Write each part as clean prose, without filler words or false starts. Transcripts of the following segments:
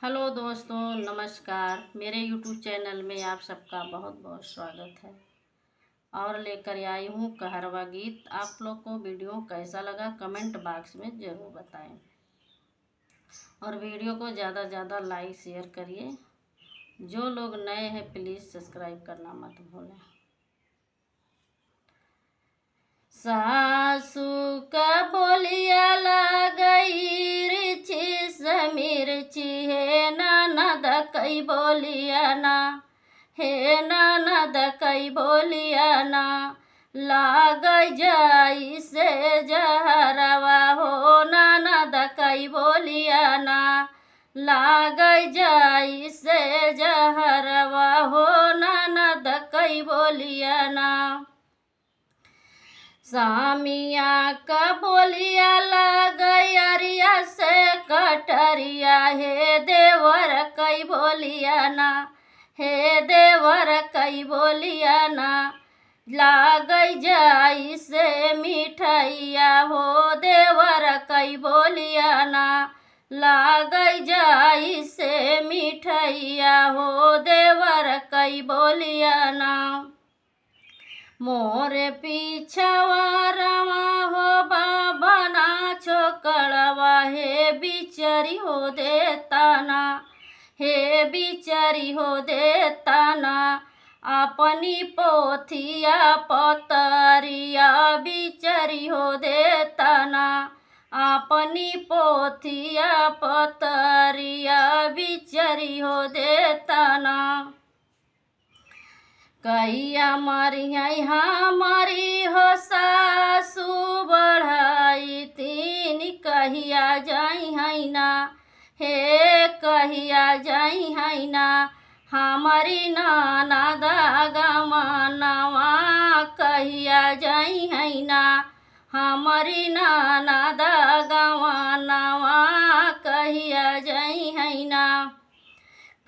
Hello दोस्तों, नमस्कार। मेरे यूट्यूब चैनल में आप सबका बहुत बहुत स्वागत है। और लेकर आई हूँ कहरवा गीत। आप लोग को वीडियो कैसा लगा कमेंट बॉक्स में ज़रूर बताएं। और वीडियो को ज़्यादा ज़्यादा लाइक शेयर करिए। जो लोग नए हैं प्लीज़ सब्सक्राइब करना मत भूलें। सासू का बोलिया लगई रिची समिरची हे ननद कई बोलिया ना, हे ननद कई बोलिया ना। लाग जाई से जहरवा हो ननद कई बोलिया ना, लाग जाई से जहरवा हो ननद कई बोलिया ना। सामिया का बोलिया लगरिया से कटरिया हे देवर कई बोलिया ना, हे देवर कई बोलिया ना। लाग जाई से मिठैया हो देवर कई बोलिया ना, लाग जाई से मिठैया हो देवर कई बोलिया ना। मोरे पीछवा रवा हो बाबा ना छोकड़वा हे बिचरी हो देता ना, हे बिचरी हो देता ना। अपनी पोथिया पतरिया बिचरी हो देता ना, अपनी पोथिया पतरिया बिचरी हो देता ना। कहिया मरी हमारी हो सासू बढ़ाई तीन कहिया जाई है ना, हे कहिया जाई है ना। हमारी नाना दागा मानवा कहिया जाई है ना, हमारी नाना दागा मानवा कहिया जाई है ना।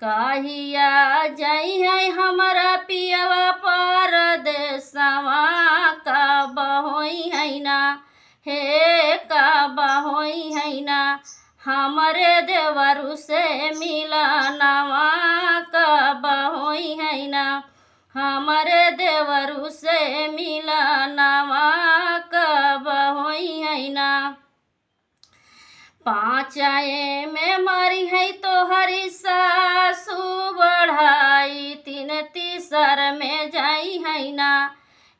कहिया जाई है हमारा पियवा परदेसवा का बहोई है ना, हे का बहोई है ना। हमारे देवरु से मिलनवा का बहोई है ना, हमारे देवरु से मिलनवा का बहोई है ना। पाँचाए में मरी है तो हरी सासू बढ़ाई तीन तीसर में जाई है ना,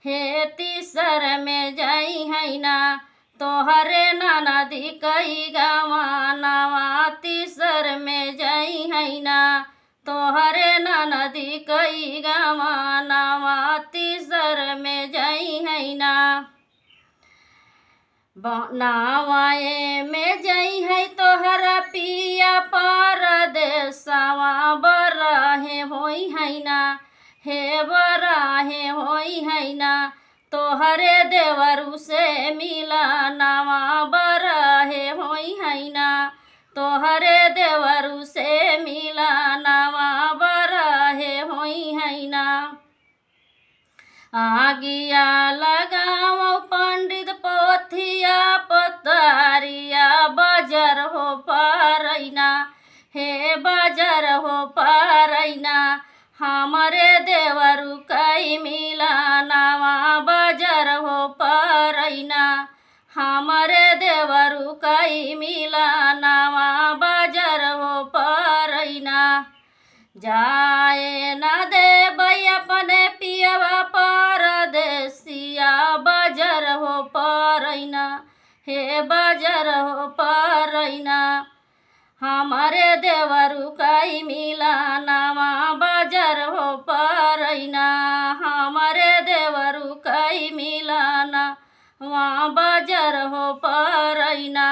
हे तीसर में जाई है ना। तोहरे ननदी कई गवानवा तीसर में जाई है ना, तोहरे ननदी कई गवानवा तीसर में जाई है ना। नावाए में जई है तोहरा पिया परदेसवा बराहे होई है ना, हे बराहे होई है ना। तोहरे देवरु से मिलनवा बराहे होई है ना, तोहरे देवरु से मिलनवा बराहे होई है ना। आगिया लगाओ पंडित पोथिया पतरिया बाजार हो पारैना, हे बाजार हो पारैना। हमारे देवरु कई मिलनवा बाजार हो पारैना, हमारे देवरु कई मिलनवा बाजार हो पारैना। जाए ना दे अपने पियवा परदेसिया बाजार हो पारैना, हे बाजार हो पारैना। हमारे देवरु कई मिलनवा बाजार हो पारैना, हमारे देवरु कई मिलनवा बाजार हो पारैना।